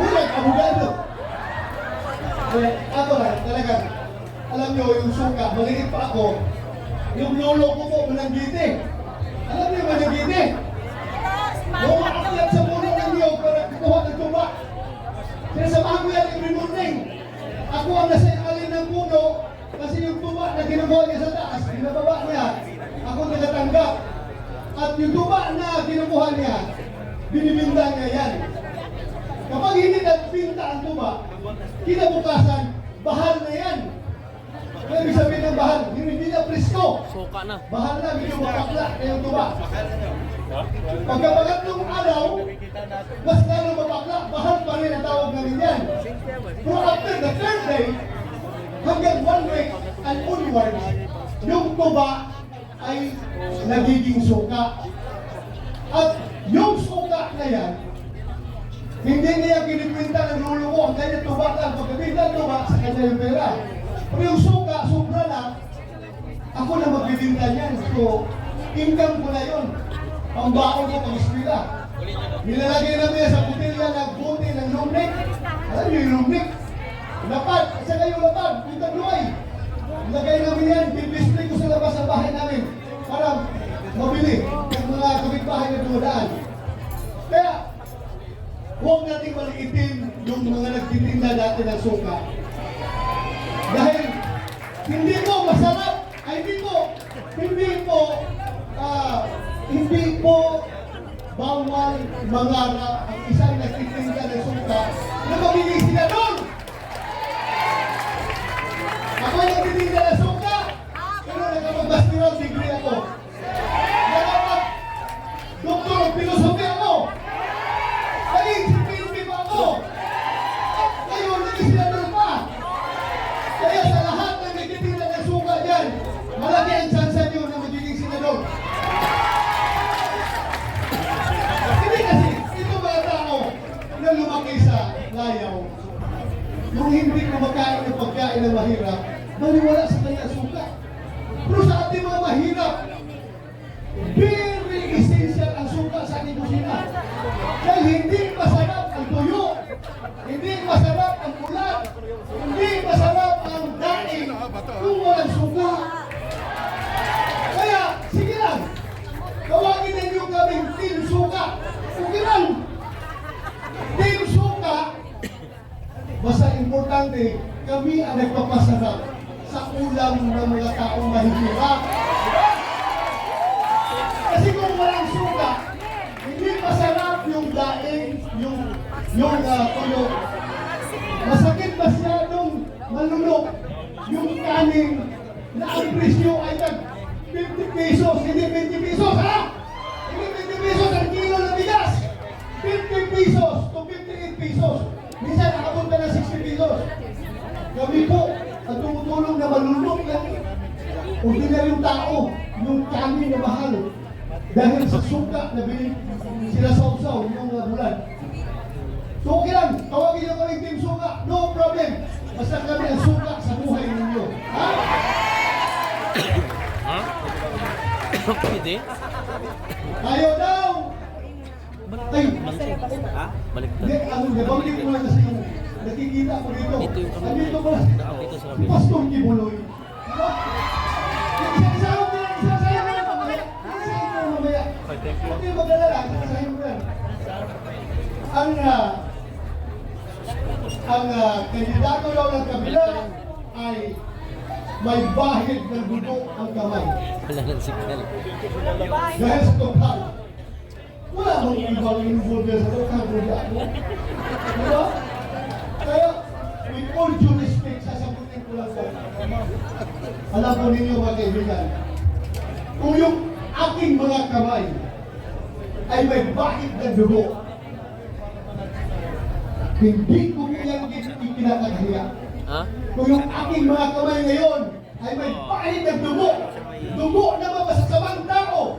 Bulag, abogado. Ako lang, talaga, alam nyo, yung suka, maliit pa ako, yung lolo ko po, Mananggiti. Alam niyo, Mananggiti? Nung maakyat sa puno ng niyog para kukuha ng tuba. Sinasamahan ko yan every morning. Ako ang nasa alin ng puno, kasi yung tuba na kinukuha niya sa taas, binababa niya, ako nagatanggap. At yung tuba na kinukuha niya, binibinta niya yan. Kapag hindi nagbinta ang tuba, kinabukasan, bahal na yan. Ano ibig sabihin ng bahal? Hindi na presko. Suka na. Bahal na, medyo mapakla na yung tuba. Pagkapangatlong araw, mas lalo mapakla, bahal pa rin ang tawag namin yan. Pero after the third day, hanggang 1 week and onwards, yung tuba ay nagiging suka. At yung suka na yan, hindi niya kinikwenta ng lolo ko, ang kanya tuba lang. Pagkabita ng tuba, sa kanya yung pera. Pero yung suka, sobra lang, ako na magbibinta niyan. So, income ko na yun. Pambaon ko pang eskwela. Nilalagay namin sa butilya ng buti ng lumnik. Alam niyo yung lumnik? Lapad, isa kayo lapad, yung tagluay. Nilagay namin yan, bibisplay ko sa labas ng bahay namin para mabili ng mga kapitbahay na dumadaan. Kaya, huwag nating maliitin yung mga nagtitinda natin ng suka. Dahil hindi po masarap, ay hindi po bawal mangarap ang isang nagtitinda ng suka na mabili sila doon. Ako nagtitinda ng suka, pero nakapag-basketball degree ako. Nakapag-doktor of philosophy ako. Naging sipilpi pa ako. At ngayon, nag-isinador pa. Kaya sa lahat ng nagtitinda ng suka dyan, malaki ang tsansa nyo na magiging senador. Hindi kasi, ito mga tao na lumaki sa layaw, yung hindi kumakain ng pagkain na mahirap, naniwala sa kanya suka. Pero sa ating mga mahirap, very essential ang suka sa ating kusina. Dahil hindi masarap ang tuyo, hindi masarap ang ulat, hindi masarap ang daing kung walang suka. Kaya, sige lang, tawagin ninyo kaming Team Suka. Okay lang. Team Suka, basta importante, kami ang nagpapasarap sa ulam ng mga taong mahihirap. Kasi kung walang suka, hindi masarap yung daing, yung tuyo. Masakit masyadong malunok yung kanin na ang presyo ay tag 50 pesos, hindi 20 pesos, ha? Hindi 20 pesos ang kilo ng bigas. 50 pesos to 58 pesos. Minsan nakapunta na 60 pesos. Kami po, ang tumutulong na malunok yan. Ordinaryong tao, yung kanin na mahal. Dahil sa suka na sila sausaw yung mga bulan. So okay lang, tawagin nyo kami Team Suka, no problem. Basta kami ang suka sa buhay ninyo. Ha? Ha? Pwede? Tayo daw! Ay! Ha? Baliktad. Hindi, nabanggit ko lang kasi yung nakikita ko dito. Ito yung kami. Nandito ba? Dito sa kabila. Pastor Kibuloy. Diba? Isa-isaw ko yan, isa-isaw ko yan mamaya. Isa-isaw ko mamaya. Huwag kayo mag-alala, isa-isaw ko yan. Ang kandidato daw ng kabila ay may bahid ng dugo ang kamay. Wala ng signal. Dahil sa tokal. Wala bang ibang involved sa tokal kundi ako? Diba? Kaya, with all due respect, sasagutin ko lang po. Alam po ninyo mga kaibigan, kung yung aking mga kamay ay may bahid ng dugo, hindi ko yan ikinakahiya. Ha? Kung yung aking mga kamay ngayon ay may bahid ng dugo, dugo na mapasasamang tao,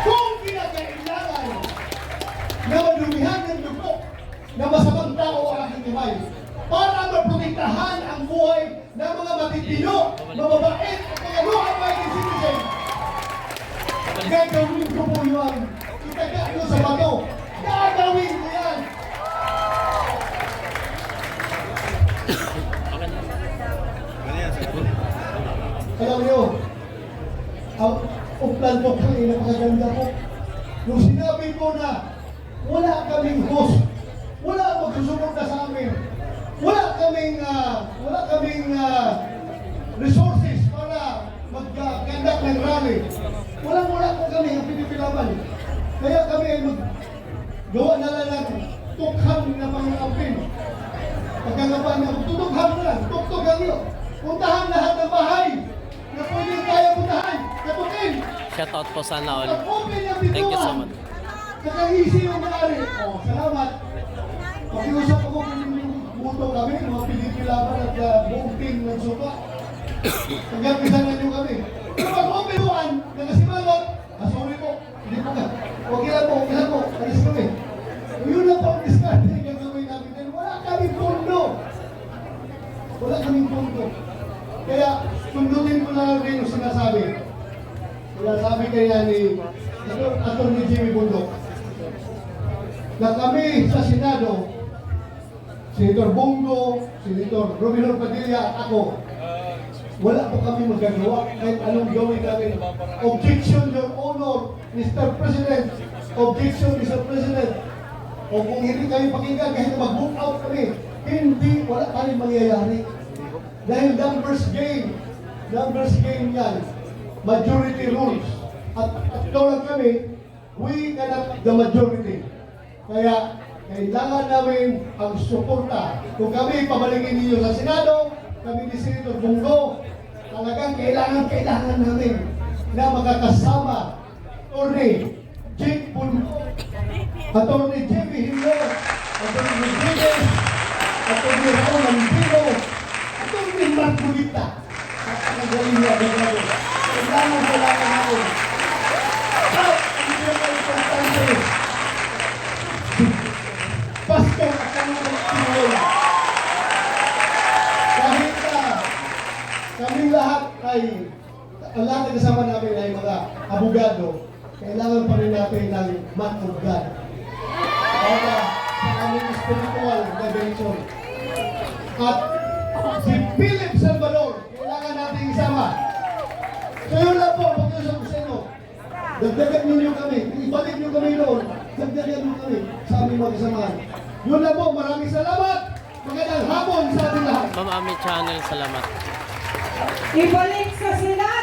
kung kinakailangan na madumihan ng dugo na masamang tao ang aking kamay para maprotektahan ang buhay ng mga matitino, mababait at mga law-abiding citizen, gagawin ko po yun. Itaga nyo sa bato. Gagawin ko yan. pangalan po kami, napakaganda po. Nung sinabi ko na wala kaming host, wala magsusuporta sa amin, wala kaming resources para mag-conduct ng rally. Wala po kami ang pinipilaban. Kaya kami ay gawa na lang ng tukhang na mga ampin. Pagkagapan na, tutukhang na lang, tuktukan nyo. Puntahan lahat ng bahay na pwede kaya puntahan. Katukin! Shoutout po sana all. Open ang Thank you so bituan. much. Nakangisi yung maaari. Oh, salamat. Pakiusap ako kung yung buto kami, mga pinipilaban at buong team ng suka. Pagkapisan na nyo kami. Pero pag-open buwan, nakasimangot, sorry po, hindi po ka. Okay lang po, alis kami. Yun na po ang discard na gagawin namin. Dahil wala kaming pondo. Wala kaming pondo. Kaya, sundutin ko na lang rin yung sinasabi. Sinasabi kaya ni Atty. Jimmy Bundok na kami sa Senado, Senator Bongo, Senator Romero Padilla at ako, wala po kami magagawa kahit anong gawin namin. Objection, Your Honor, Mr. President. Objection, Mr. President. O kung hindi kami pakinggan, kahit mag-book out kami, hindi, wala kami mangyayari. Dahil numbers game yan. Majority rules. At tulad kami, we cannot the majority. Kaya, kailangan namin ang suporta. Kung kami pabalikin ninyo sa Senado, kami ni Senator Bongo, talagang kailangan namin na makakasama Atty. Jake Bundok, Atty. J.B. Hilo, Atty. Rodriguez, Atty. Raul Andino, Atty. Marcolita. At nagaling niya, kailangan namin. At ang pinaka-importante, Pastor at kanunang Pinoy. Kahit kami lahat ang lahat na kasama namin ay mga abogado, kailangan pa rin natin ng man of God. Para sa aming spiritual dimension. At si Philip Salvador, kailangan natin isama. So yun lang po, pag-usap ko sa inyo. Dagdagan ninyo kami, ibalik nyo kami doon, dagdagan nyo kami sa aming mga kasamahan. Yun lang po, maraming salamat. Magandang hapon sa ating lahat. Ma'am Ami Channel, salamat. Ibalik sa Senado!